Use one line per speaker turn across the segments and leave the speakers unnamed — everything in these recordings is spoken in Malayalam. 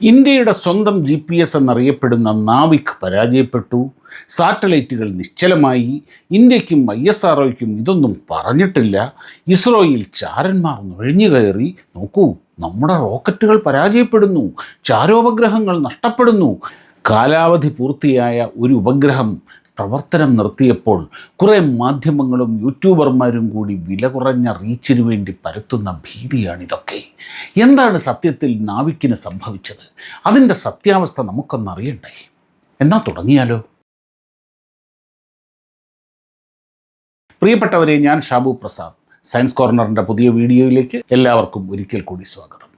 ഇന്ത്യയുടെ സ്വന്തം GPS എന്നറിയപ്പെടുന്ന നാവിക് പരാജയപ്പെട്ടു. സാറ്റലൈറ്റുകൾ നിശ്ചലമായി. ഇന്ത്യക്കും ISROയ്ക്കും ഇതൊന്നും പറഞ്ഞിട്ടില്ല. ഇസ്രോയിൽ ചാരന്മാർ നുഴഞ്ഞു കയറി. നോക്കൂ, നമ്മുടെ റോക്കറ്റുകൾ പരാജയപ്പെടുന്നു, ചാരോപഗ്രഹങ്ങൾ നഷ്ടപ്പെടുന്നു. കാലാവധി പൂർത്തിയായ ഒരു ഉപഗ്രഹം പ്രവർത്തനം നിർത്തിയപ്പോൾ കുറേ മാധ്യമങ്ങളും യൂട്യൂബർമാരും കൂടി വില കുറഞ്ഞ റീച്ചിന് വേണ്ടി പരത്തുന്ന ഭീതിയാണിതൊക്കെ. എന്താണ് സത്യത്തിൽ നാവിക്കിന് സംഭവിച്ചത്? അതിൻ്റെ സത്യാവസ്ഥ നമുക്കൊന്നറിയണ്ടേ? എന്നാൽ തുടങ്ങിയാലോ? പ്രിയപ്പെട്ടവരെ, ഞാൻ ഷാബു പ്രസാദ്. സയൻസ് കോർണറിൻ്റെ പുതിയ വീഡിയോയിലേക്ക് എല്ലാവർക്കും ഒരിക്കൽ കൂടി സ്വാഗതം.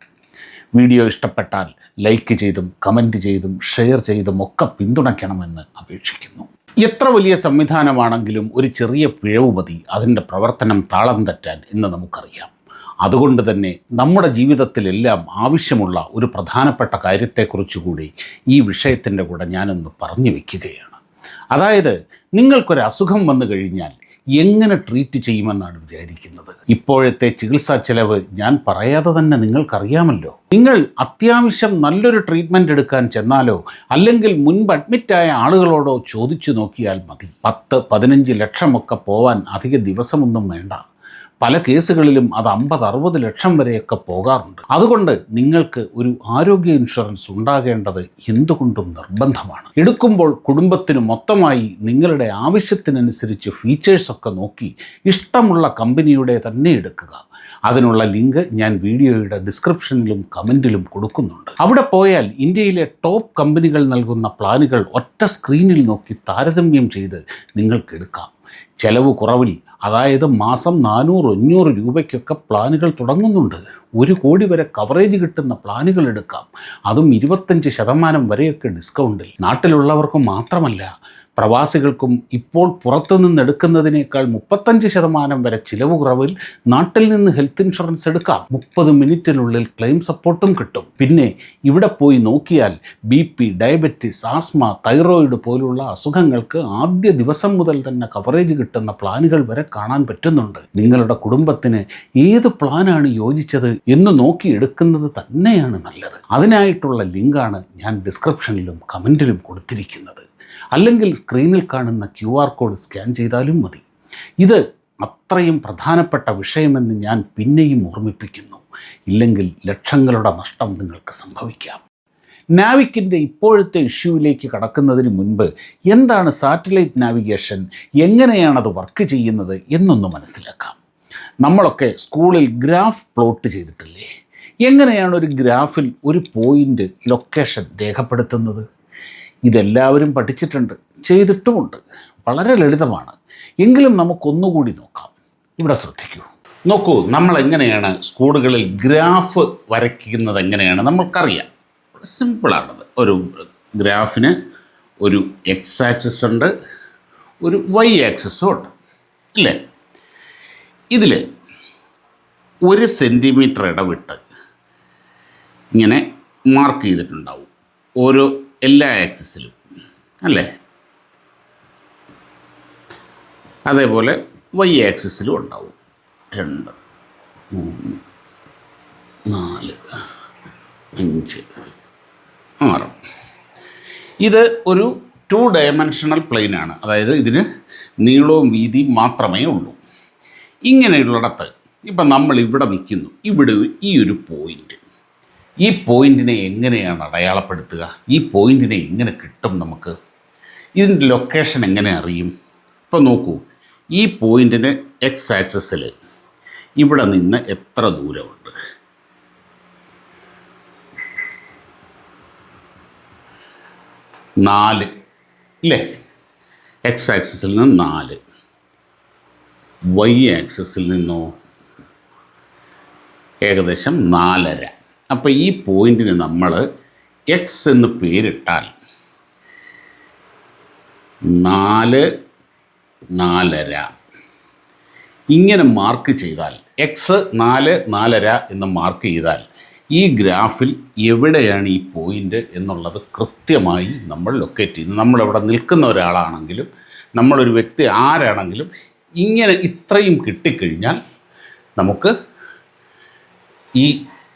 വീഡിയോ ഇഷ്ടപ്പെട്ടാൽ ലൈക്ക് ചെയ്തും കമൻറ്റ് ചെയ്തും ഷെയർ ചെയ്തും ഒക്കെ പിന്തുണയ്ക്കണമെന്ന് അപേക്ഷിക്കുന്നു. എത്ര വലിയ സംവിധാനമാണെങ്കിലും ഒരു ചെറിയ പിഴവ് മതി അതിൻ്റെ പ്രവർത്തനം താളം തെറ്റാൻ എന്ന് നമുക്കറിയാം. അതുകൊണ്ട് തന്നെ നമ്മുടെ ജീവിതത്തിലെല്ലാം ആവശ്യമുള്ള ഒരു പ്രധാനപ്പെട്ട കാര്യത്തെക്കുറിച്ച് കൂടി ഈ വിഷയത്തിൻ്റെ കൂടെ ഞാനൊന്ന് പറഞ്ഞു വയ്ക്കുകയാണ്. അതായത്, നിങ്ങൾക്കൊരു അസുഖം വന്നു കഴിഞ്ഞാൽ എങ്ങനെ ട്രീറ്റ് ചെയ്യുമെന്നാണ് വിചാരിക്കുന്നത്? ഇപ്പോഴത്തെ ചികിത്സാ ചെലവ് ഞാൻ പറയാതെ തന്നെ നിങ്ങൾക്കറിയാമല്ലോ. നിങ്ങൾ അത്യാവശ്യം നല്ലൊരു ട്രീറ്റ്മെൻറ്റ് എടുക്കാൻ ചെന്നാലോ അല്ലെങ്കിൽ മുൻപ് അഡ്മിറ്റായ ആളുകളോടോ ചോദിച്ചു നോക്കിയാൽ മതി. 10-15 ലക്ഷമൊക്കെ പോവാൻ അധിക ദിവസമൊന്നും വേണ്ട. പല കേസുകളിലും അത് 50-60 ലക്ഷം വരെയൊക്കെ പോകാറുണ്ട്. അതുകൊണ്ട് നിങ്ങൾക്ക് ഒരു ആരോഗ്യ ഇൻഷുറൻസ് ഉണ്ടാകേണ്ടത് എന്തുകൊണ്ടും നിർബന്ധമാണ്. എടുക്കുമ്പോൾ കുടുംബത്തിന് മൊത്തമായി നിങ്ങളുടെ ആവശ്യത്തിനനുസരിച്ച് ഫീച്ചേഴ്സൊക്കെ നോക്കി ഇഷ്ടമുള്ള കമ്പനിയുടെ തന്നെ എടുക്കുക. അതിനുള്ള ലിങ്ക് ഞാൻ വീഡിയോയുടെ ഡിസ്ക്രിപ്ഷനിലും കമൻറ്റിലും കൊടുക്കുന്നുണ്ട്. അവിടെ പോയാൽ ഇന്ത്യയിലെ ടോപ്പ് കമ്പനികൾ നൽകുന്ന പ്ലാനുകൾ ഒറ്റ സ്ക്രീനിൽ നോക്കി താരതമ്യം ചെയ്ത് നിങ്ങൾക്കെടുക്കാം. ചെലവ് കുറവിൽ, അതായത് മാസം 400-500 രൂപയ്ക്കൊക്കെ പ്ലാനുകൾ തുടങ്ങുന്നുണ്ട്. 1 കോടി വരെ കവറേജ് കിട്ടുന്ന പ്ലാനുകൾ എടുക്കാം. അതും 25% വരെയൊക്കെ ഡിസ്കൗണ്ടിൽ. നാട്ടിലുള്ളവർക്ക് മാത്രമല്ല, പ്രവാസികൾക്കും ഇപ്പോൾ പുറത്തുനിന്ന് എടുക്കുന്നതിനേക്കാൾ 35% വരെ ചിലവ് കുറവിൽ നാട്ടിൽ നിന്ന് ഹെൽത്ത് ഇൻഷുറൻസ് എടുക്കാം. 30 മിനിറ്റിനുള്ളിൽ ക്ലെയിം സപ്പോർട്ടും കിട്ടും. പിന്നെ ഇവിടെ പോയി നോക്കിയാൽ BP, ഡയബറ്റിസ്, ആസ്മ, തൈറോയിഡ് പോലുള്ള അസുഖങ്ങൾക്ക് ആദ്യ ദിവസം മുതൽ തന്നെ കവറേജ് കിട്ടുന്ന പ്ലാനുകൾ വരെ കാണാൻ പറ്റുന്നുണ്ട്. നിങ്ങളുടെ കുടുംബത്തിന് ഏത് പ്ലാനാണ് യോജിച്ചത് എന്ന് നോക്കിയെടുക്കുന്നത് തന്നെയാണ് നല്ലത്. അതിനായിട്ടുള്ള ലിങ്കാണ് ഞാൻ ഡിസ്ക്രിപ്ഷനിലും കമൻറ്റിലും കൊടുത്തിരിക്കുന്നത്. അല്ലെങ്കിൽ സ്ക്രീനിൽ കാണുന്ന QR കോഡ് സ്കാൻ ചെയ്താലും മതി. ഇത് അത്രയും പ്രധാനപ്പെട്ട വിഷയമെന്ന് ഞാൻ പിന്നെയും ഓർമ്മിപ്പിക്കുന്നു. ഇല്ലെങ്കിൽ ലക്ഷങ്ങളുടെ നഷ്ടം നിങ്ങൾക്ക് സംഭവിക്കാം. നാവിക്കിൻ്റെ ഇപ്പോഴത്തെ ഇഷ്യൂവിലേക്ക് കടക്കുന്നതിന് മുൻപ് എന്താണ് സാറ്റലൈറ്റ് നാവിഗേഷൻ, എങ്ങനെയാണത് വർക്ക് ചെയ്യുന്നത് എന്നൊന്ന് മനസ്സിലാക്കാം. നമ്മളൊക്കെ സ്കൂളിൽ ഗ്രാഫ് പ്ലോട്ട് ചെയ്തിട്ടില്ലേ? എങ്ങനെയാണ് ഒരു ഗ്രാഫിൽ ഒരു പോയിൻ്റ് ലൊക്കേഷൻ രേഖപ്പെടുത്തുന്നത്? ഇതെല്ലാവരും പഠിച്ചിട്ടുണ്ട്, ചെയ്തിട്ടുമുണ്ട്. വളരെ ലളിതമാണ്. എങ്കിലും നമുക്കൊന്നുകൂടി നോക്കാം. ഇവിടെ ശ്രദ്ധിക്കൂ. നോക്കൂ, നമ്മൾ എങ്ങനെയാണ് സ്കൂളുകളിൽ ഗ്രാഫ് വരയ്ക്കുന്നത് എങ്ങനെയാണ് നമ്മൾക്കറിയാം. സിമ്പിളാണത്. ഒരു ഗ്രാഫിന് ഒരു X ആക്സിസ് ഉണ്ട്, ഒരു Y ആക്സിസും ഉണ്ട്, അല്ലേ? ഇതിൽ 1 സെൻറ്റിമീറ്റർ ഇടവിട്ട് ഇങ്ങനെ മാർക്ക് ചെയ്തിട്ടുണ്ടാവും ഓരോ എല്ലാ ആക്സിസിലും, അല്ലേ? അതേപോലെ Y ആക്സിസിലും ഉണ്ടാവും. 2, 3, 4, 5, 6. ഇത് ഒരു 2 ഡയമെൻഷണൽ പ്ലെയിനാണ്. അതായത് ഇതിന് നീളവും വീതിയും മാത്രമേ ഉള്ളൂ. ഇങ്ങനെയുള്ളിടത്ത് ഇപ്പം നമ്മൾ ഇവിടെ നിൽക്കുന്നു. ഇവിടെ ഈ ഒരു പോയിൻ്റ്, ഈ പോയിൻറ്റിനെ എങ്ങനെയാണ് അടയാളപ്പെടുത്തുക? ഈ പോയിൻറ്റിനെ എങ്ങനെ കിട്ടും നമുക്ക്? ഇതിൻ്റെ ലൊക്കേഷൻ എങ്ങനെ അറിയും? ഇപ്പോൾ നോക്കൂ, ഈ പോയിൻറ്റിന് X ആക്സിസിൽ ഇവിടെ നിന്ന് എത്ര ദൂരമുണ്ട്? 4, ഇല്ലേ? X ആക്സിസിൽ നിന്ന് 4. Y ആക്സിസിൽ നിന്നോ ഏകദേശം 4.5. അപ്പോൾ ഈ പോയിൻറ്റിന് നമ്മൾ X എന്ന് പേരിട്ടാൽ 4, 4.5 ഇങ്ങനെ മാർക്ക് ചെയ്താൽ, X 4, 4.5 എന്ന് മാർക്ക് ചെയ്താൽ ഈ ഗ്രാഫിൽ എവിടെയാണ് ഈ പോയിൻ്റ് എന്നുള്ളത് കൃത്യമായി നമ്മൾ ലൊക്കേറ്റ് ചെയ്യുന്നു. നമ്മളിവിടെ നിൽക്കുന്ന ഒരാളാണെങ്കിലും നമ്മളൊരു വ്യക്തി ആരാണെങ്കിലും ഇങ്ങനെ ഇത്രയും കിട്ടിക്കഴിഞ്ഞാൽ നമുക്ക് ഈ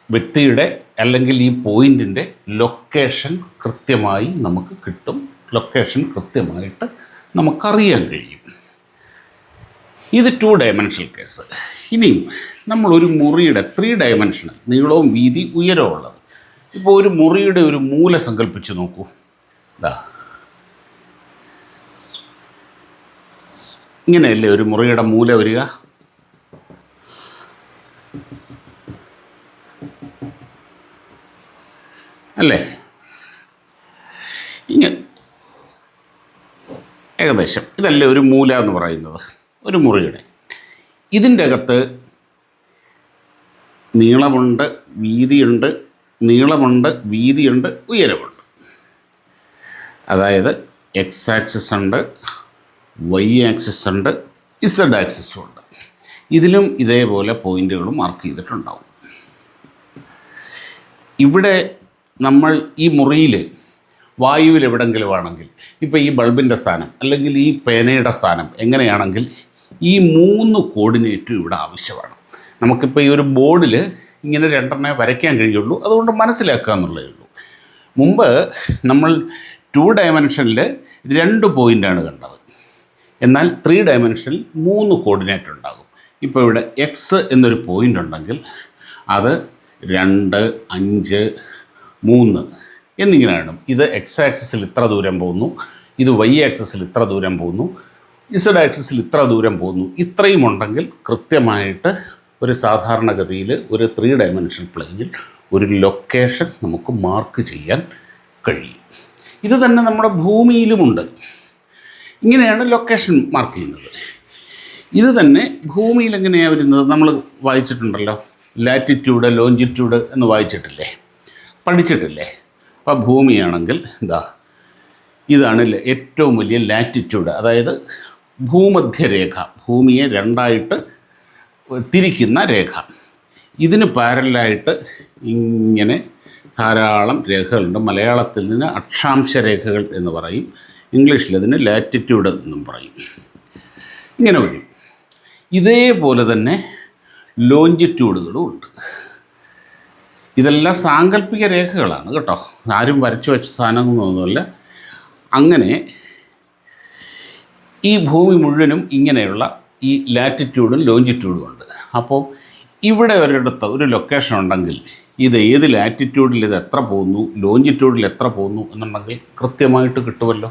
വ്യക്തിയുടെ അല്ലെങ്കിൽ ഈ പോയിൻറ്റിൻ്റെ ലൊക്കേഷൻ കൃത്യമായി നമുക്ക് കിട്ടും. ലൊക്കേഷൻ കൃത്യമായിട്ട് നമുക്കറിയാൻ കഴിയും. ഇത് 2 ഡയമെൻഷണൽ കേസ്. ഇനിയും നമ്മളൊരു മുറിയുടെ 3 ഡയമെൻഷണൽ നീളവും വീതി ഉയരവും ഉള്ളത്. ഇപ്പോൾ ഒരു മുറിയുടെ ഒരു മൂല സങ്കല്പിച്ച് നോക്കൂ. ഇതാ ഇങ്ങനെയല്ലേ ഒരു മുറിയുടെ മൂല വരിക? അല്ലേ? ഇങ്ങനെ ഏകദേശം ഇതല്ലേ ഒരു മൂല എന്ന് പറയുന്നത് ഒരു മുറിയുടെ. ഇതിൻ്റെ അകത്ത് നീളമുണ്ട്, വീതിയുണ്ട്, നീളമുണ്ട്, വീതിയുണ്ട്, ഉയരമുണ്ട്. അതായത് എക്സ് ആക്സിസ് ഉണ്ട്, വൈ ആക്സിസ് ഉണ്ട്, ഇസഡ് ആക്സിസും ഉണ്ട്. ഇതിലും ഇതേപോലെ പോയിൻ്റുകളും മാർക്ക് ചെയ്തിട്ടുണ്ടാവും. ഇവിടെ നമ്മൾ ഈ മുറിയിൽ വായുവിൽ എവിടെങ്കിലും ആണെങ്കിൽ, ഇപ്പോൾ ഈ ബൾബിൻ്റെ സ്ഥാനം അല്ലെങ്കിൽ ഈ പേനയുടെ സ്ഥാനം എങ്ങനെയാണെങ്കിൽ ഈ 3 കോർഡിനേറ്റും ഇവിടെ ആവശ്യമാണ്. നമുക്കിപ്പോൾ ഈ ഒരു ബോർഡിൽ ഇങ്ങനെ 2 വരയ്ക്കാൻ കഴിയുള്ളൂ, അതുകൊണ്ട് മനസ്സിലാക്കുക എന്നുള്ളതേ ഉള്ളൂ. മുമ്പ് നമ്മൾ 2 ഡയമെൻഷനിൽ 2 പോയിൻ്റാണ് കണ്ടത്. എന്നാൽ 3 ഡയമെൻഷനിൽ 3 കോർഡിനേറ്റ് ഉണ്ടാകും. ഇപ്പോൾ ഇവിടെ എക്സ് എന്നൊരു പോയിൻ്റ് ഉണ്ടെങ്കിൽ അത് 2, 5, 3 എന്നിങ്ങനെയാണ്. ഇത് എക്സ് ആക്സിസിൽ ഇത്ര ദൂരം പോകുന്നു, ഇത് വൈ ആക്സിസിൽ ഇത്ര ദൂരം പോകുന്നു, ഇസഡ് ആക്സിസിൽ ഇത്ര ദൂരം പോകുന്നു. ഇത്രയും ഉണ്ടെങ്കിൽ കൃത്യമായിട്ട് ഒരു സാധാരണഗതിയിൽ ഒരു 3 ഡയമെൻഷണൽ പ്ലെയിനിൽ ഒരു ലൊക്കേഷൻ നമുക്ക് മാർക്ക് ചെയ്യാൻ കഴിയും. ഇത് തന്നെ നമ്മുടെ ഭൂമിയിലുമുണ്ട്. ഇങ്ങനെയാണ് ലൊക്കേഷൻ മാർക്ക് ചെയ്യുന്നത്. ഇത് തന്നെ ഭൂമിയിൽ എങ്ങനെയാണ് വരുന്നത്? നമ്മൾ വായിച്ചിട്ടുണ്ടല്ലോ, ലാറ്റിറ്റ്യൂഡ് ലോഞ്ചിറ്റ്യൂഡ് എന്ന് വായിച്ചിട്ടില്ലേ, പഠിച്ചിട്ടില്ലേ? അപ്പോൾ ഭൂമിയാണെങ്കിൽ ഇതാണ് ഏറ്റവും വലിയ ലാറ്റിറ്റ്യൂഡ്, അതായത് ഭൂമധ്യരേഖ, ഭൂമിയെ 2ആയിട്ട് തിരിക്കുന്ന രേഖ. ഇതിന് പാരലായിട്ട് ഇങ്ങനെ ധാരാളം രേഖകളുണ്ട്. മലയാളത്തിൽ നിന്ന് അക്ഷാംശ രേഖകൾ എന്ന് പറയും, ഇംഗ്ലീഷിൽ അതിന് ലാറ്റിറ്റ്യൂഡ് എന്നും പറയും. ഇങ്ങനെ വരും. ഇതേപോലെ തന്നെ ലോഞ്ചിറ്റ്യൂഡുകളും ഉണ്ട്. ഇതെല്ലാം സാങ്കല്പിക രേഖകളാണ് കേട്ടോ, ആരും വരച്ചു വെച്ച സാധനങ്ങളൊന്നുമല്ല. അങ്ങനെ ഈ ഭൂമി മുഴുവനും ഇങ്ങനെയുള്ള ഈ ലാറ്റിറ്റ്യൂഡും ലോഞ്ചിറ്റ്യൂഡും ഉണ്ട്. അപ്പോൾ ഇവിടെ ഒരിടത്ത് ഒരു ലൊക്കേഷൻ ഉണ്ടെങ്കിൽ ഇത് ഏത് ലാറ്റിറ്റ്യൂഡിൽ ഇത് എത്ര പോകുന്നു, ലോഞ്ചിറ്റ്യൂഡിൽ എത്ര പോകുന്നു എന്നുണ്ടെങ്കിൽ കൃത്യമായിട്ട് കിട്ടുമല്ലോ.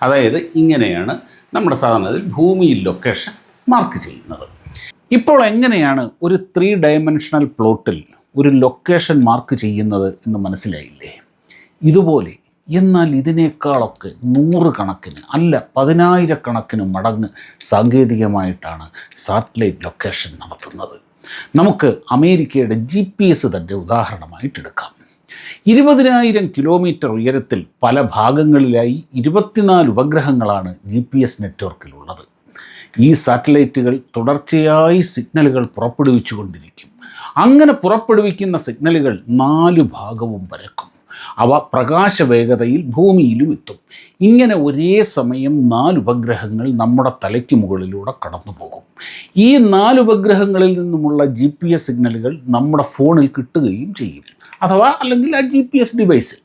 അതായത് ഇങ്ങനെയാണ് നമ്മുടെ സാധാരണത്തിൽ ഭൂമിയിൽ ലൊക്കേഷൻ മാർക്ക് ചെയ്യുന്നത്. ഇപ്പോൾ എങ്ങനെയാണ് ഒരു 3 ഡയമെൻഷണൽ പ്ലോട്ടിൽ ഒരു ലൊക്കേഷൻ മാർക്ക് ചെയ്യുന്നത് എന്ന് മനസ്സിലായില്ലേ? ഇതുപോലെ, എന്നാൽ ഇതിനേക്കാളൊക്കെ 100 കണക്കിന് അല്ല 10,000 മടങ്ങ് സാങ്കേതികമായിട്ടാണ് സാറ്റലൈറ്റ് ലൊക്കേഷൻ നടത്തുന്നത്. നമുക്ക് അമേരിക്കയുടെ GPS തന്നെ ഉദാഹരണമായിട്ടെടുക്കാം. 20,000 കിലോമീറ്റർ ഉയരത്തിൽ പല ഭാഗങ്ങളിലായി 24 ഉപഗ്രഹങ്ങളാണ് GPS നെറ്റ്വർക്കിലുള്ളത്. ഈ സാറ്റലൈറ്റുകൾ തുടർച്ചയായി സിഗ്നലുകൾ പുറപ്പെടുവിച്ചു കൊണ്ടിരിക്കും. അങ്ങനെ പുറപ്പെടുവിക്കുന്ന സിഗ്നലുകൾ 4 ഭാഗവും പരക്കും. അവ പ്രകാശവേഗതയിൽ ഭൂമിയിലും എത്തും. ഇങ്ങനെ ഒരേ സമയം 4 ഉപഗ്രഹങ്ങൾ നമ്മുടെ തലയ്ക്ക് മുകളിലൂടെ കടന്നു പോകും. ഈ 4 ഉപഗ്രഹങ്ങളിൽ നിന്നുമുള്ള GPS സിഗ്നലുകൾ നമ്മുടെ ഫോണിൽ കിട്ടുകയും ചെയ്യും, അഥവാ അല്ലെങ്കിൽ ആ GPS ഡിവൈസിൽ.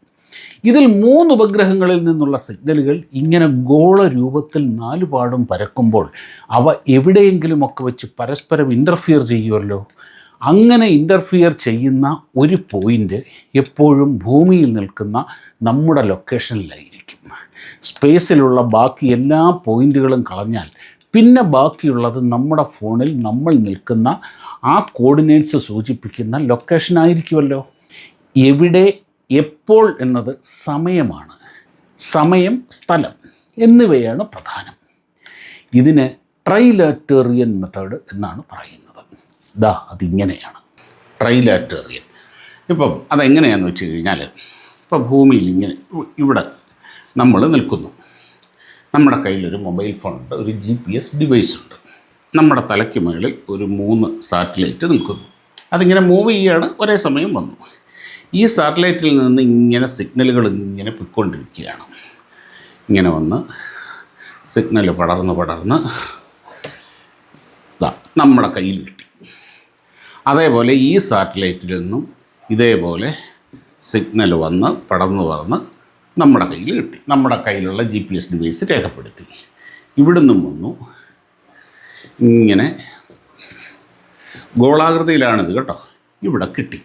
ഇതിൽ 3 ഉപഗ്രഹങ്ങളിൽ നിന്നുള്ള സിഗ്നലുകൾ ഇങ്ങനെ ഗോള രൂപത്തിൽ 4 പാടും പരക്കുമ്പോൾ അവ എവിടെയെങ്കിലുമൊക്കെ വെച്ച് പരസ്പരം ഇൻ്റർഫിയർ ചെയ്യുമല്ലോ. അങ്ങനെ ഇൻ്റർഫിയർ ചെയ്യുന്ന ഒരു പോയിൻ്റ് എപ്പോഴും ഭൂമിയിൽ നിൽക്കുന്ന നമ്മുടെ ലൊക്കേഷനിലായിരിക്കും. സ്പേസിലുള്ള ബാക്കി എല്ലാ പോയിൻ്റുകളും കളഞ്ഞാൽ പിന്നെ ബാക്കിയുള്ളത് നമ്മുടെ ഫോണിൽ നമ്മൾ നിൽക്കുന്ന ആ കോർഡിനേറ്റ്സ് സൂചിപ്പിക്കുന്ന ലൊക്കേഷനായിരിക്കുമല്ലോ. എവിടെ, എപ്പോൾ എന്നത് സമയമാണ്. സമയം, സ്ഥലം എന്നിവയാണ് പ്രധാനം. ഇതിന് ട്രൈലാറ്റേറിയൻ മെത്തേഡ് എന്നാണ് പറയുന്നത്. അതിങ്ങനെയാണ് ട്രൈലാറ്റേറിയൻ. ഇപ്പം അതെങ്ങനെയാണെന്ന് വെച്ച് കഴിഞ്ഞാൽ, ഇപ്പോൾ ഭൂമിയിൽ ഇങ്ങനെ ഇവിടെ നമ്മൾ നിൽക്കുന്നു. നമ്മുടെ കയ്യിലൊരു മൊബൈൽ ഫോണുണ്ട്, ഒരു GPS ഡിവൈസ് ഉണ്ട്. നമ്മുടെ തലയ്ക്ക് മുകളിൽ ഒരു 3 സാറ്റലൈറ്റ് നിൽക്കുന്നു. അതിങ്ങനെ മൂവ് ചെയ്യുകയാണ്, ഒരേ സമയം വന്നു. ഈ സാറ്റലൈറ്റിൽ നിന്ന് ഇങ്ങനെ സിഗ്നലുകൾ ഇങ്ങനെ പൊയ്ക്കൊണ്ടിരിക്കുകയാണ്. ഇങ്ങനെ വന്ന് സിഗ്നൽ പടർന്ന് നമ്മുടെ കയ്യിൽ കിട്ടി. അതേപോലെ ഈ സാറ്റലൈറ്റിൽ നിന്നും ഇതേപോലെ സിഗ്നൽ വന്ന് പടർന്നു വന്ന് നമ്മുടെ കയ്യിൽ കിട്ടി. നമ്മുടെ കയ്യിലുള്ള GPS ഡിവൈസ് രേഖപ്പെടുത്തി. ഇവിടുന്നും വന്നു, ഇങ്ങനെ ഗോളാകൃതിയിലാണിത് കേട്ടോ, ഇവിടെ കിട്ടി.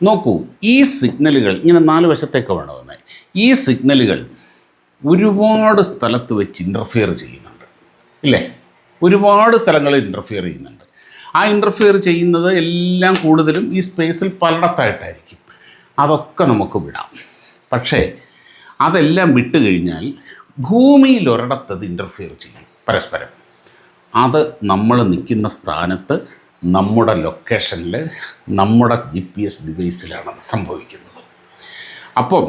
നോക്കൂ, ഈ സിഗ്നലുകൾ ഇങ്ങനെ 4 വശത്തേക്ക് വേണമെന്ന്. ഈ സിഗ്നലുകൾ ഒരുപാട് സ്ഥലത്ത് വെച്ച് ഇൻ്റർഫിയർ ചെയ്യുന്നുണ്ട്, ഇല്ലേ? ഒരുപാട് സ്ഥലങ്ങളിൽ ഇൻ്റർഫിയർ ചെയ്യുന്നുണ്ട്. ആ ഇൻ്റർഫിയർ ചെയ്യുന്നത് എല്ലാം കൂടുതലും ഈ സ്പേസിൽ പലയിടത്തായിട്ടായിരിക്കും. അതൊക്കെ നമുക്ക് വിടാം. പക്ഷേ അതെല്ലാം വിട്ട് കഴിഞ്ഞാൽ ഭൂമിയിൽ ഒരിടത്തത് ഇൻ്റർഫിയർ ചെയ്യും പരസ്പരം. അത് നമ്മൾ നിൽക്കുന്ന സ്ഥാനത്ത്, നമ്മുടെ ലൊക്കേഷനിൽ, നമ്മുടെ GPS ഡിവൈസിലാണ് അത് സംഭവിക്കുന്നത്. അപ്പം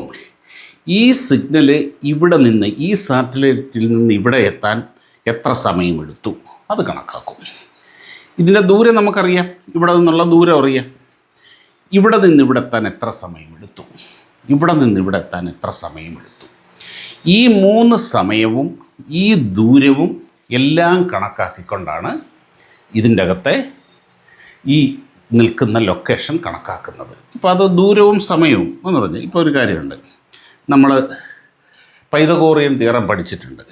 ഈ സിഗ്നൽ ഇവിടെ നിന്ന്, ഈ സാറ്റലൈറ്റിൽ നിന്ന് ഇവിടെ എത്താൻ എത്ര സമയമെടുത്തു അത് കണക്കാക്കും. ഇതിൻ്റെ ദൂരം നമുക്കറിയാം, ഇവിടെ നിന്നുള്ള ദൂരം അറിയാം. ഇവിടെ നിന്ന് ഇവിടെ എത്താൻ എത്ര സമയമെടുത്തു, ഇവിടെ നിന്ന് ഇവിടെ എത്താൻ എത്ര സമയമെടുത്തു. ഈ 3 സമയവും ഈ ദൂരവും എല്ലാം കണക്കാക്കിക്കൊണ്ടാണ് ഇതിൻ്റെ അകത്തെ ഈ നിൽക്കുന്ന ലൊക്കേഷൻ കണക്കാക്കുന്നത്. ഇപ്പോൾ അത് ദൂരവും സമയവും എന്ന് പറഞ്ഞാൽ, ഇപ്പോൾ ഒരു കാര്യമുണ്ട്, നമ്മൾ പൈതഗോറിയൻ തിയറം പഠിച്ചിട്ടുണ്ട്.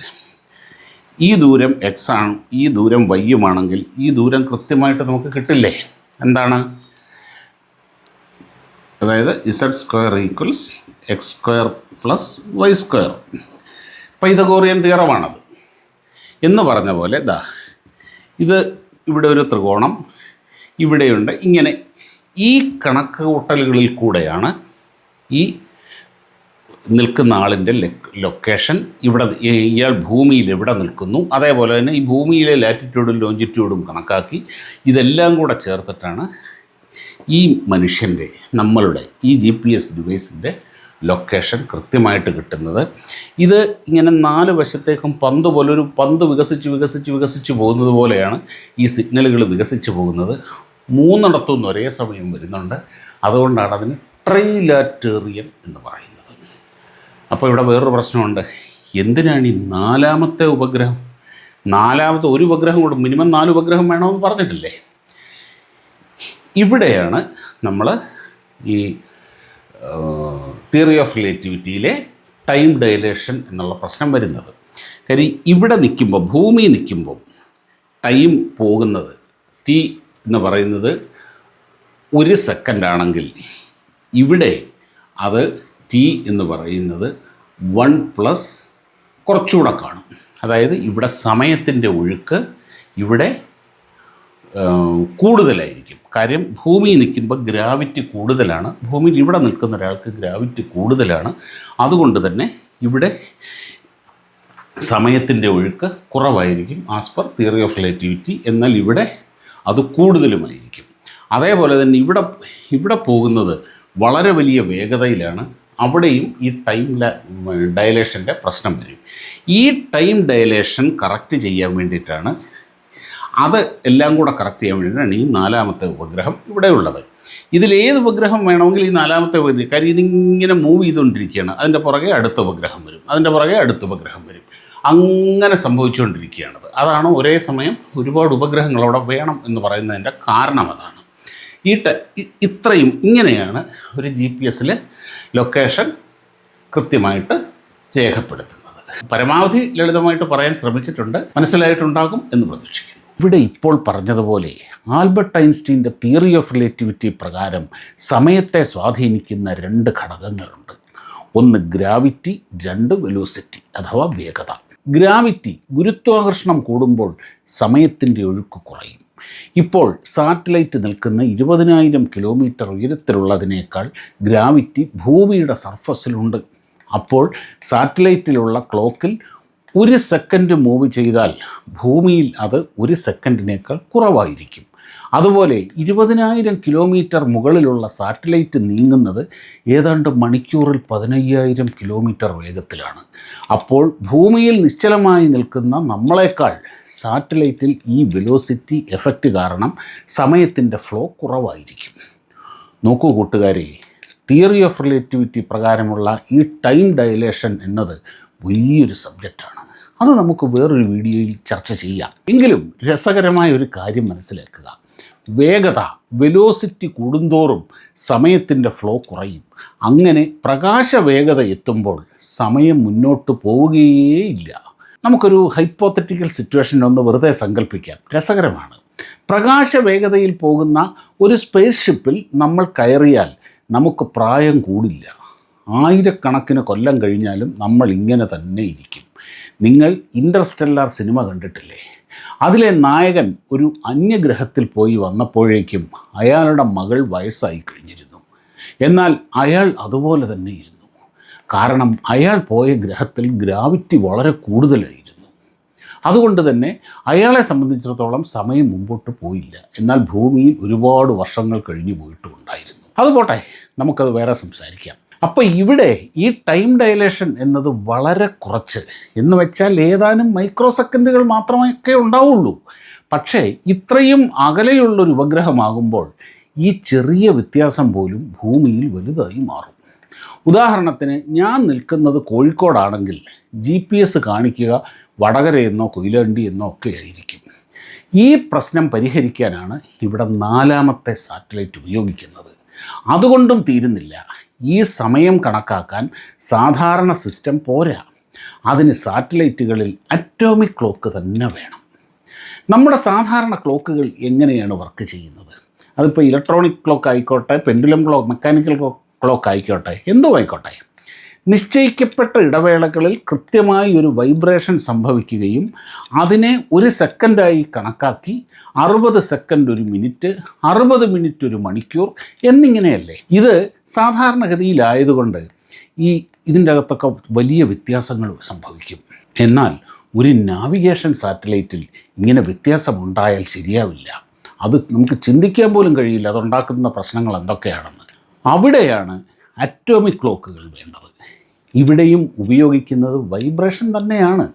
ഈ ദൂരം x ആണ്, ഈ ദൂരം y ആണെങ്കിൽ ഈ ദൂരം കൃത്യമായിട്ട് നമുക്ക് കിട്ടില്ലേ? എന്താണ്? അതായത് z² = x² + y². പൈതഗോറിയൻ തിയറമാണത്. എന്ന് പറഞ്ഞ പോലെ ഇത് ഇവിടെ ഒരു ത്രികോണം ഇവിടെയുണ്ട്. ഇങ്ങനെ ഈ കണക്ക് കൂട്ടലുകളിൽ കൂടെയാണ് ഈ നിൽക്കുന്ന ആളിൻ്റെ ലൊക്കേഷൻ. ഇവിടെ ഇയാൾ ഭൂമിയിൽ എവിടെ നിൽക്കുന്നു, അതേപോലെ തന്നെ ഈ ഭൂമിയിലെ ലാറ്റിറ്റ്യൂഡും ലോഞ്ചിറ്റ്യൂഡും കണക്കാക്കി ഇതെല്ലാം കൂടെ ചേർത്തിട്ടാണ് ഈ മനുഷ്യൻ്റെ, നമ്മളുടെ ഈ GPS ഡിവൈസിൻ്റെ ലൊക്കേഷൻ കൃത്യമായിട്ട് കിട്ടുന്നത്. ഇത് ഇങ്ങനെ 4 വശത്തേക്കും പന്ത് പോലെ, ഒരു പന്ത് വികസിച്ച് പോകുന്നത് പോലെയാണ് ഈ സിഗ്നലുകൾ വികസിച്ച് പോകുന്നത്. 3 ഒരേ സമയം വരുന്നുണ്ട്. അതുകൊണ്ടാണ് അതിന് ട്രൈലാറ്റേറിയൻ എന്ന് പറയുന്നത്. അപ്പോൾ ഇവിടെ വേറൊരു പ്രശ്നമുണ്ട്. എന്തിനാണ് ഈ 4ാമത്തെ ഉപഗ്രഹം? 4ാമത്തെ ഒരു ഉപഗ്രഹം കൂടെ, മിനിമം 4 ഉപഗ്രഹം വേണമെന്ന് പറഞ്ഞിട്ടില്ലേ? ഇവിടെയാണ് നമ്മൾ ഈ തിയറി ഓഫ് റിലേറ്റിവിറ്റിയിലെ ടൈം ഡയലേഷൻ എന്നുള്ള പ്രശ്നം വരുന്നത്. കാര്യം ഇവിടെ നിൽക്കുമ്പോൾ, ഭൂമി നിൽക്കുമ്പോൾ ടൈം പോകുന്നത്, T എന്ന് പറയുന്നത് 1 സെക്കൻഡാണെങ്കിൽ ഇവിടെ അത് T എന്ന് പറയുന്നത് 1+ കുറച്ചുകൂടെ കാണും. അതായത് ഇവിടെ സമയത്തിൻ്റെ ഒഴുക്ക് ഇവിടെ കൂടുതലായിരിക്കും. കാര്യം ഭൂമി നിൽക്കുമ്പോൾ ഗ്രാവിറ്റി കൂടുതലാണ്. ഭൂമിയിൽ ഇവിടെ നിൽക്കുന്ന ഒരാൾക്ക് ഗ്രാവിറ്റി കൂടുതലാണ്. അതുകൊണ്ട് തന്നെ ഇവിടെ സമയത്തിൻ്റെ ഒഴുക്ക് കുറവായിരിക്കും as per theory of relativity. എന്നാൽ ഇവിടെ അത് കൂടുതലുമായിരിക്കും. അതേപോലെ തന്നെ ഇവിടെ പോകുന്നത് വളരെ വലിയ വേഗതയിലാണ്. അവിടെയും ഈ ടൈം ഡയലേഷൻ്റെ പ്രശ്നം വരും. ഈ ടൈം ഡയലേഷൻ കറക്റ്റ് ചെയ്യാൻ വേണ്ടിയിട്ടാണ്, അത് എല്ലാം കൂടെ കറക്റ്റ് ചെയ്യാൻ വേണ്ടിയിട്ടാണ് ഈ 4ാമത്തെ ഉപഗ്രഹം ഇവിടെ ഉള്ളത്. ഇതിലേത് ഉപഗ്രഹം വേണമെങ്കിൽ ഈ 4ാമത്തെ ഉപഗ്രഹം, കാര്യം ഇതിങ്ങനെ മൂവ് ചെയ്തുകൊണ്ടിരിക്കുകയാണ്. അതിൻ്റെ പുറകെ അടുത്ത ഉപഗ്രഹം വരും, അതിൻ്റെ പുറകെ അടുത്ത ഉപഗ്രഹം വരും. അങ്ങനെ സംഭവിച്ചുകൊണ്ടിരിക്കുകയാണത്. അതാണ് ഒരേ സമയം ഒരുപാട് ഉപഗ്രഹങ്ങൾ അവിടെ വേണം എന്ന് പറയുന്നതിൻ്റെ കാരണം അതാണ്. ഇത്രയും ഇങ്ങനെയാണ് ഒരു GPS ലൊക്കേഷൻ കൃത്യമായിട്ട് രേഖപ്പെടുത്തുന്നത്. പരമാവധി ലളിതമായിട്ട് പറയാൻ ശ്രമിച്ചിട്ടുണ്ട്, മനസ്സിലായിട്ടുണ്ടാകും എന്ന് പ്രതീക്ഷിക്കുന്നു. ഇവിടെ ഇപ്പോൾ പറഞ്ഞതുപോലെ ആൽബർട്ട് ഐൻസ്റ്റീൻ്റെ തിയറി ഓഫ് റിലേറ്റിവിറ്റി പ്രകാരം സമയത്തെ സ്വാധീനിക്കുന്ന 2 ഘടകങ്ങളുണ്ട്. ഒന്ന് ഗ്രാവിറ്റി, 2 വെലോസിറ്റി അഥവാ വേഗത. ഗ്രാവിറ്റി, ഗുരുത്വാകർഷണം കൂടുമ്പോൾ സമയത്തിൻ്റെ ഒഴുക്ക് കുറയും. ഇപ്പോൾ സാറ്റലൈറ്റ് നിൽക്കുന്ന 20,000 കിലോമീറ്റർ ഉയരത്തിലുള്ളതിനേക്കാൾ ഗ്രാവിറ്റി ഭൂമിയുടെ സർഫസിലുണ്ട്. അപ്പോൾ സാറ്റലൈറ്റിലുള്ള ക്ലോക്കിൽ 1 സെക്കൻഡ് മൂവ് ചെയ്താൽ ഭൂമിയിൽ അത് 1 സെക്കൻഡിനേക്കാൾ കുറവായിരിക്കും. അതുപോലെ 20,000 കിലോമീറ്റർ മുകളിലുള്ള സാറ്റലൈറ്റ് നീങ്ങുന്നത് ഏതാണ്ട് മണിക്കൂറിൽ 15,000 കിലോമീറ്റർ വേഗത്തിലാണ്. അപ്പോൾ ഭൂമിയിൽ നിശ്ചലമായി നിൽക്കുന്ന നമ്മളെക്കാൾ സാറ്റലൈറ്റിൽ ഈ വെലോസിറ്റി എഫക്റ്റ് കാരണം സമയത്തിൻ്റെ ഫ്ലോ കുറവായിരിക്കും. നോക്കൂ കൂട്ടുകാരെ, തിയറി ഓഫ് റിലേറ്റിവിറ്റി പ്രകാരമുള്ള ഈ ടൈം ഡയലേഷൻ എന്നത് വലിയൊരു സബ്ജക്റ്റാണ്. അത് നമുക്ക് വേറൊരു വീഡിയോയിൽ ചർച്ച ചെയ്യാം. എങ്കിലും രസകരമായ ഒരു കാര്യം മനസ്സിലാക്കുക. വേഗത വെലോസിറ്റി കൂടുന്തോറും സമയത്തിൻ്റെ ഫ്ലോ കുറയും. അങ്ങനെ പ്രകാശ വേഗത എത്തുമ്പോൾ സമയം മുന്നോട്ട് പോവുകയേയില്ല. നമുക്കൊരു ഹൈപ്പോത്തറ്റിക്കൽ സിറ്റുവേഷൻ ഒന്ന് വെറുതെ സങ്കല്പിക്കാം, രസകരമാണ്. പ്രകാശ വേഗതയിൽ പോകുന്ന ഒരു സ്പേസ് ഷിപ്പിൽ നമ്മൾ കയറിയാൽ നമുക്ക് പ്രായം കൂടില്ല. ആയിരക്കണക്കിന് കൊല്ലം കഴിഞ്ഞാലും നമ്മൾ ഇങ്ങനെ തന്നെ ഇരിക്കും. നിങ്ങൾ ഇൻ്റർസ്റ്റെല്ലാർ സിനിമ കണ്ടിട്ടില്ലേ? അതിലെ നായകൻ ഒരു അന്യഗ്രഹത്തിൽ പോയി വന്നപ്പോഴേക്കും അയാളുടെ മകൾ വയസ്സായി കഴിഞ്ഞിരുന്നു. എന്നാൽ അയാൾ അതുപോലെ തന്നെ ഇരുന്നു. കാരണം അയാൾ പോയ ഗ്രഹത്തിൽ ഗ്രാവിറ്റി വളരെ കൂടുതലായിരുന്നു. അതുകൊണ്ട് തന്നെ അയാളെ സംബന്ധിച്ചിടത്തോളം സമയം മുമ്പോട്ട് പോയില്ല. എന്നാൽ ഭൂമിയിൽ ഒരുപാട് വർഷങ്ങൾ കഴിഞ്ഞു പോയിട്ടുണ്ടായിരുന്നു. അതുപോട്ടെ, നമുക്കത് വേറെ സംസാരിക്കാം. അപ്പോൾ ഇവിടെ ഈ ടൈം ഡയലേഷൻ എന്നത് വളരെ കുറച്ച്, എന്ന് വെച്ചാൽ ഏതാനും മൈക്രോ സെക്കൻഡുകൾ മാത്രമൊക്കെ ഉണ്ടാവുള്ളൂ. പക്ഷേ ഇത്രയും അകലെയുള്ളൊരു ഉപഗ്രഹമാകുമ്പോൾ ഈ ചെറിയ വ്യത്യാസം പോലും ഭൂമിയിൽ വലുതായി മാറും. ഉദാഹരണത്തിന്, ഞാൻ നിൽക്കുന്നത് കോഴിക്കോടാണെങ്കിൽ GPS കാണിക്കുക വടകരയെന്നോ കൊയിലാണ്ടിയെന്നോ ഒക്കെ ആയിരിക്കും. ഈ പ്രശ്നം പരിഹരിക്കാനാണ് ഇവിടെ 4ാമത്തെ സാറ്റലൈറ്റ് ഉപയോഗിക്കുന്നത്. അതുകൊണ്ടും തീരുന്നില്ല. ഈ സമയം കണക്കാക്കാൻ സാധാരണ സിസ്റ്റം പോരാ. അതിന് സാറ്റലൈറ്റുകളിൽ അറ്റോമിക് ക്ലോക്ക് തന്നെ വേണം. നമ്മുടെ സാധാരണ ക്ലോക്കുകൾ എങ്ങനെയാണ് വർക്ക് ചെയ്യുന്നത്? അതിപ്പോൾ ഇലക്ട്രോണിക് ക്ലോക്ക് ആയിക്കോട്ടെ, പെൻഡുലം ക്ലോക്ക്, മെക്കാനിക്കൽ ക്ലോക്ക് ആയിക്കോട്ടെ, എന്തോ ആയിക്കോട്ടെ, നിശ്ചയിക്കപ്പെട്ട ഇടവേളകളിൽ കൃത്യമായി ഒരു വൈബ്രേഷൻ സംഭവിക്കുകയും അതിനെ ഒരു സെക്കൻഡായി കണക്കാക്കി 60 സെക്കൻഡ് ഒരു മിനിറ്റ്, 60 മിനിറ്റ് ഒരു മണിക്കൂർ എന്നിങ്ങനെയല്ലേ. ഇത് സാധാരണഗതിയിലായതുകൊണ്ട് ഇതിൻ്റെ അകത്തൊക്കെ വലിയ വ്യത്യാസങ്ങൾ സംഭവിക്കും. എന്നാൽ ഒരു നാവിഗേഷൻ സാറ്റലൈറ്റിൽ ഇങ്ങനെ വ്യത്യാസമുണ്ടായാൽ ശരിയാവില്ല. അത് നമുക്ക് ചിന്തിക്കാൻ പോലും കഴിയില്ല അതുണ്ടാക്കുന്ന പ്രശ്നങ്ങൾ എന്തൊക്കെയാണെന്ന്. അവിടെയാണ് അറ്റോമിക് ക്ലോക്കുകൾ വേണ്ടത്. ഇവിടെയും ഉപയോഗിക്കുന്നത് വൈബ്രേഷൻ തന്നെയാണ്.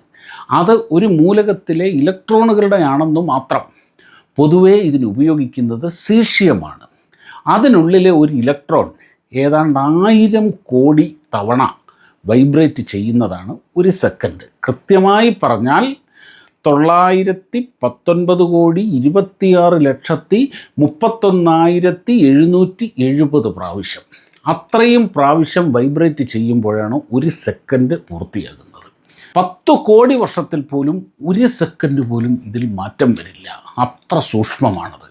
അത് ഒരു മൂലകത്തിലെ ഇലക്ട്രോണുകളുടെ ആണെന്ന് മാത്രം. പൊതുവേ ഇതിന് ഉപയോഗിക്കുന്നത് സീഷ്യമാണ്. അതിനുള്ളിലെ ഒരു ഇലക്ട്രോൺ ഏതാണ്ട് 1000 കോടി തവണ വൈബ്രേറ്റ് ചെയ്യുന്നതാണ് ഒരു സെക്കൻഡ്. കൃത്യമായി പറഞ്ഞാൽ 919,26,31,770 പ്രാവശ്യം. അത്രയും പ്രാവശ്യം വൈബ്രേറ്റ് ചെയ്യുമ്പോഴാണ് ഒരു സെക്കൻഡ് പൂർത്തിയാകുന്നത്. 10 കോടി വർഷത്തിൽ പോലും ഒരു സെക്കൻഡ് പോലും ഇതിൽ മാറ്റം വരില്ല. അത്ര സൂക്ഷ്മമാണത്.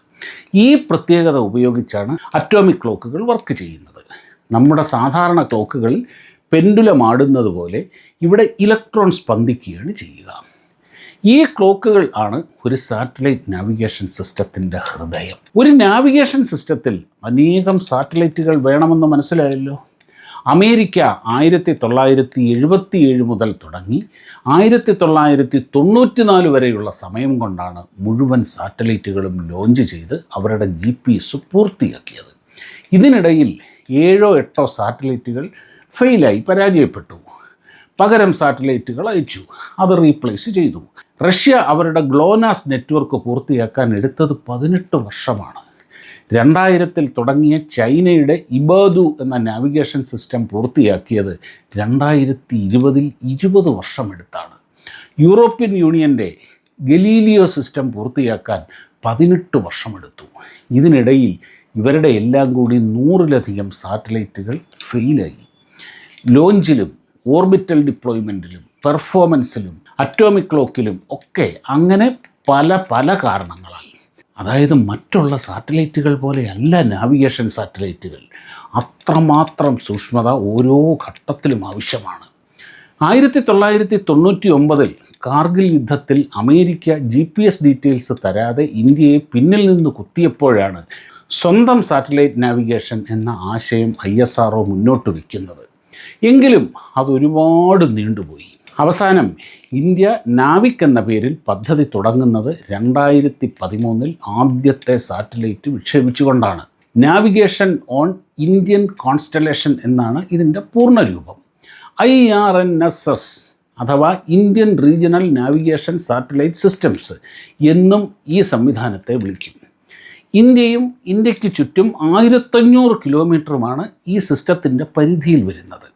ഈ പ്രത്യേകത ഉപയോഗിച്ചാണ് അറ്റോമിക് ക്ലോക്കുകൾ വർക്ക് ചെയ്യുന്നത്. നമ്മുടെ സാധാരണ ക്ലോക്കുകളിൽ പെൻഡുലം ആടുന്നത് പോലെ ഇവിടെ ഇലക്ട്രോൺ സ്പന്ദിക്കുകയാണ് ചെയ്യുക. ഈ ക്ലോക്കുകൾ ആണ് ഒരു സാറ്റലൈറ്റ് നാവിഗേഷൻ സിസ്റ്റത്തിൻ്റെ ഹൃദയം. ഒരു നാവിഗേഷൻ സിസ്റ്റത്തിൽ അനേകം സാറ്റലൈറ്റുകൾ വേണമെന്ന് മനസ്സിലായല്ലോ. അമേരിക്ക 1977 മുതൽ തുടങ്ങി 1994 വരെയുള്ള സമയം കൊണ്ടാണ് മുഴുവൻ സാറ്റലൈറ്റുകളും ലോഞ്ച് ചെയ്ത് അവരുടെ GPS പൂർത്തിയാക്കിയത്. ഇതിനിടയിൽ 7ഓ 8ഓ സാറ്റലൈറ്റുകൾ ഫെയിലായി പരാജയപ്പെട്ടു. പകരം സാറ്റലൈറ്റുകൾ അയച്ചു, അത് റീപ്ലേസ് ചെയ്തു. റഷ്യ അവരുടെ ഗ്ലോനാസ് നെറ്റ്വർക്ക് പൂർത്തിയാക്കാൻ എടുത്തത് 18 വർഷമാണ്. 2000 തുടങ്ങിയ ചൈനയുടെ ഇബാദു എന്ന നാവിഗേഷൻ സിസ്റ്റം പൂർത്തിയാക്കിയത് 2020 20 വർഷമെടുത്താണ്. യൂറോപ്യൻ യൂണിയൻ്റെ ഗലീലിയോ സിസ്റ്റം പൂർത്തിയാക്കാൻ 18 വർഷമെടുത്തു. ഇതിനിടയിൽ ഇവരുടെ എല്ലാം കൂടി 100-ലധികം സാറ്റലൈറ്റുകൾ ഫെയിലായി. ലോഞ്ചിലും ഓർബിറ്റൽ ഡിപ്ലോയ്മെൻറ്റിലും പെർഫോമൻസിലും അറ്റോമിക് ക്ലോക്കിലും ഒക്കെ അങ്ങനെ പല കാരണങ്ങളാൽ. അതായത് മറ്റുള്ള സാറ്റലൈറ്റുകൾ പോലെയല്ല നാവിഗേഷൻ സാറ്റലൈറ്റുകൾ. അത്രമാത്രം സൂക്ഷ്മത ഓരോ ഘട്ടത്തിലും ആവശ്യമാണ്. 1999 കാർഗിൽ യുദ്ധത്തിൽ അമേരിക്ക GPS ഡീറ്റെയിൽസ് തരാതെ ഇന്ത്യയെ പിന്നിൽ നിന്ന് കുത്തിയപ്പോഴാണ് സ്വന്തം സാറ്റലൈറ്റ് നാവിഗേഷൻ എന്ന ആശയം ISRO മുന്നോട്ട് വയ്ക്കുന്നത്. എങ്കിലും അതൊരുപാട് നീണ്ടുപോയി. അവസാനം ഇന്ത്യ നാവിക് എന്ന പേരിൽ പദ്ധതി തുടങ്ങുന്നത് 2013 ആദ്യത്തെ സാറ്റലൈറ്റ് വിക്ഷേപിച്ചുകൊണ്ടാണ്. നാവിഗേഷൻ ഓൺ ഇന്ത്യൻ കോൺസ്റ്റലേഷൻ എന്നാണ് ഇതിൻ്റെ പൂർണ്ണരൂപം. IRNSS അഥവാ Indian regional navigation satellite systems എന്നും ഈ സംവിധാനത്തെ വിളിക്കും. ഇന്ത്യയും ഇന്ത്യക്ക് ചുറ്റും 1500 കിലോമീറ്ററുമാണ് ഈ സിസ്റ്റത്തിൻ്റെ പരിധിയിൽ വരുന്നത്.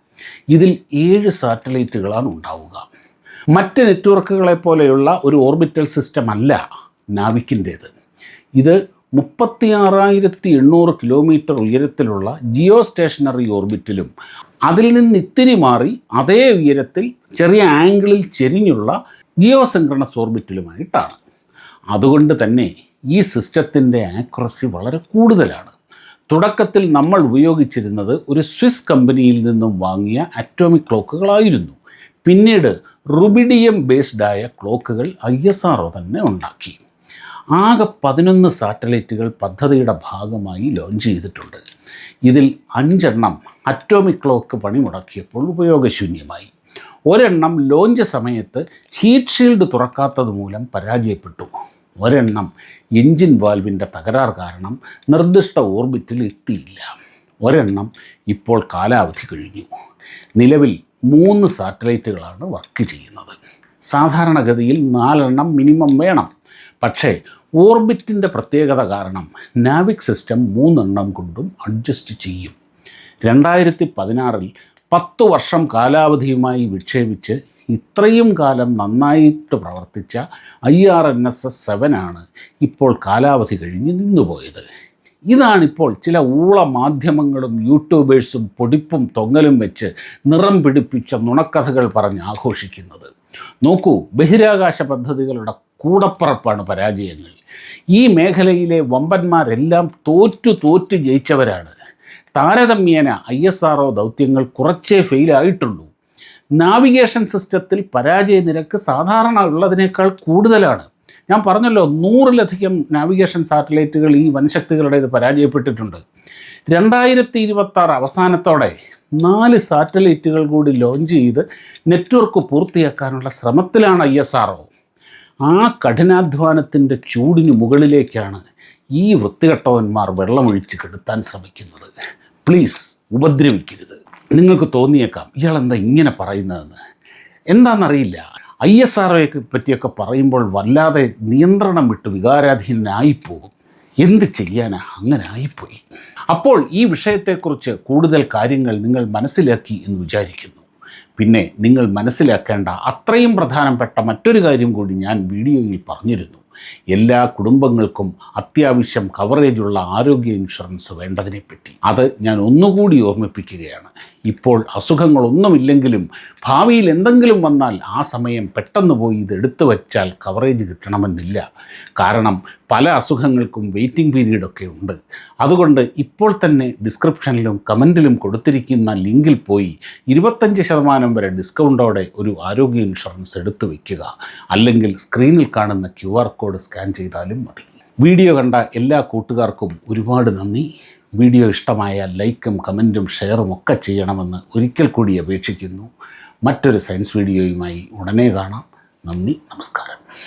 ഇതിൽ 7 സാറ്റലൈറ്റുകളാണ് ഉണ്ടാവുക. മറ്റ് നെറ്റ്വർക്കുകളെ പോലെയുള്ള ഒരു ഓർബിറ്റൽ സിസ്റ്റം അല്ല നാവിക്കിൻ്റേത്. ഇത് 36,800 കിലോമീറ്റർ ഉയരത്തിലുള്ള ജിയോ സ്റ്റേഷനറി ഓർബിറ്റിലും അതിൽ നിന്ന് ഇത്തിരി മാറി അതേ ഉയരത്തിൽ ചെറിയ ആംഗിളിൽ ചെരിഞ്ഞുള്ള ജിയോ സിൻക്രണസ് ഓർബിറ്റിലുമായിട്ടാണ്. അതുകൊണ്ട് തന്നെ ഈ സിസ്റ്റത്തിൻ്റെ ആക്യുറസി വളരെ കൂടുതലാണ്. തുടക്കത്തിൽ നമ്മൾ ഉപയോഗിച്ചിരുന്നത് ഒരു സ്വിസ് കമ്പനിയിൽ നിന്നും വാങ്ങിയ അറ്റോമിക് ക്ലോക്കുകളായിരുന്നു. പിന്നീട് റുബിഡിയം ബേസ്ഡായ ക്ലോക്കുകൾ ISRO തന്നെ ഉണ്ടാക്കി. ആകെ 11 സാറ്റലൈറ്റുകൾ പദ്ധതിയുടെ ഭാഗമായി ലോഞ്ച് ചെയ്തിട്ടുണ്ട്. ഇതിൽ 5 എണ്ണം അറ്റോമിക് ക്ലോക്ക് പണിമുടക്കിയപ്പോൾ ഉപയോഗശൂന്യമായി. ഒരെണ്ണം ലോഞ്ച് സമയത്ത് ഹീറ്റ് ഷീൽഡ് തുറക്കാത്തത് മൂലം പരാജയപ്പെട്ടു. ഒരെണ്ണം എൻജിൻ വാൽവിൻ്റെ തകരാർ കാരണം നിർദ്ദിഷ്ട ഓർബിറ്റിൽ എത്തിയില്ല. ഒരെണ്ണം ഇപ്പോൾ കാലാവധി കഴിഞ്ഞു. നിലവിൽ 3 സാറ്റലൈറ്റുകളാണ് വർക്ക് ചെയ്യുന്നത്. സാധാരണഗതിയിൽ 4 എണ്ണം മിനിമം വേണം. പക്ഷേ ഓർബിറ്റിൻ്റെ പ്രത്യേകത കാരണം നാവിക് സിസ്റ്റം 3 എണ്ണം കൊണ്ടും അഡ്ജസ്റ്റ് ചെയ്യും. 2016 10 വർഷം കാലാവധിയുമായി വിക്ഷേപിച്ച് ഇത്രയും കാലം നന്നായിട്ട് പ്രവർത്തിച്ച IRNSS 7 ആണ് ഇപ്പോൾ കാലാവധി കഴിഞ്ഞ് നിന്നുപോയത്. ഇതാണിപ്പോൾ ചില ഊള മാധ്യമങ്ങളും യൂട്യൂബേഴ്സും പൊടിപ്പും തൊങ്ങലും വെച്ച് നിറം പിടിപ്പിച്ച നുണക്കഥകൾ പറഞ്ഞ് ആഘോഷിക്കുന്നത്. നോക്കൂ, ബഹിരാകാശ പദ്ധതികളുടെ കൂടപ്പറപ്പാണ് പരാജയങ്ങൾ. ഈ മേഖലയിലെ വമ്പന്മാരെല്ലാം തോറ്റു ജയിച്ചവരാണ്. താരതമ്യേന ISRO ദൗത്യങ്ങൾ കുറച്ചേ ഫെയിലായിട്ടുള്ളൂ. നാവിഗേഷൻ സിസ്റ്റത്തിൽ പരാജയ നിരക്ക് സാധാരണ ഉള്ളതിനേക്കാൾ കൂടുതലാണ്. ഞാൻ പറഞ്ഞല്ലോ, 100-ലധികം നാവിഗേഷൻ സാറ്റലൈറ്റുകൾ ഈ വൻശക്തികളുടേത് പരാജയപ്പെട്ടിട്ടുണ്ട്. 2026 അവസാനത്തോടെ 4 സാറ്റലൈറ്റുകൾ കൂടി ലോഞ്ച് ചെയ്ത് നെറ്റ്വർക്ക് പൂർത്തിയാക്കാനുള്ള ശ്രമത്തിലാണ് ISRO. ആ കഠിനാധ്വാനത്തിൻ്റെ ചൂടിന് മുകളിലേക്കാണ് ഈ വൃത്തികെട്ടവന്മാർ വെള്ളമൊഴിച്ച് കെടുത്താൻ ശ്രമിക്കുന്നത്. പ്ലീസ് ഉപദ്രവിക്കരുത്. നിങ്ങൾക്ക് തോന്നിയേക്കാം ഇയാളെന്താ ഇങ്ങനെ പറയുന്നതെന്ന്. എന്താണെന്നറിയില്ല, ISROയെ പറ്റിയൊക്കെ പറയുമ്പോൾ വല്ലാതെ നിയന്ത്രണം വിട്ട് വികാരാധീനനായിപ്പോകും. എന്ത് ചെയ്യാനാ, അങ്ങനെ ആയിപ്പോയി. അപ്പോൾ ഈ വിഷയത്തെക്കുറിച്ച് കൂടുതൽ കാര്യങ്ങൾ നിങ്ങൾ മനസ്സിലാക്കി എന്ന് വിചാരിക്കുന്നു. പിന്നെ നിങ്ങൾ മനസ്സിലാക്കേണ്ട അത്രയും പ്രധാനപ്പെട്ട മറ്റൊരു കാര്യം കൂടി ഞാൻ വീഡിയോയിൽ പറഞ്ഞിരുന്നു. എല്ലാ കുടുംബങ്ങൾക്കും അത്യാവശ്യം കവറേജുള്ള ആരോഗ്യ ഇൻഷുറൻസ് വേണ്ടതിനെപ്പറ്റി. അത് ഞാൻ ഒന്നുകൂടി ഓർമ്മിപ്പിക്കുകയാണ്. ഇപ്പോൾ അസുഖങ്ങളൊന്നുമില്ലെങ്കിലും ഭാവിയിൽ എന്തെങ്കിലും വന്നാൽ ആ സമയം പെട്ടെന്ന് പോയി ഇത് എടുത്തു വച്ചാൽ കവറേജ് കിട്ടണമെന്നില്ല. കാരണം പല അസുഖങ്ങൾക്കും വെയിറ്റിംഗ് പീരീഡൊക്കെ ഉണ്ട്. അതുകൊണ്ട് ഇപ്പോൾ തന്നെ ഡിസ്ക്രിപ്ഷനിലും കമൻറ്റിലും കൊടുത്തിരിക്കുന്ന ലിങ്കിൽ പോയി 25% വരെ ഡിസ്കൗണ്ടോടെ ഒരു ആരോഗ്യ ഇൻഷുറൻസ് എടുത്തു വയ്ക്കുക. അല്ലെങ്കിൽ സ്ക്രീനിൽ കാണുന്ന QR കോഡ് സ്കാൻ ചെയ്താലും മതി. വീഡിയോ കണ്ട എല്ലാ കൂട്ടുകാർക്കും ഒരുപാട് നന്ദി. വീഡിയോ ഇഷ്ടമായാൽ ലൈക്കും കമൻറ്റും ഷെയറും ഒക്കെ ചെയ്യണമെന്ന് ഒരിക്കൽ കൂടി അപേക്ഷിക്കുന്നു. മറ്റൊരു സയൻസ് വീഡിയോയുമായി ഉടനെ കാണാം. നന്ദി, നമസ്കാരം.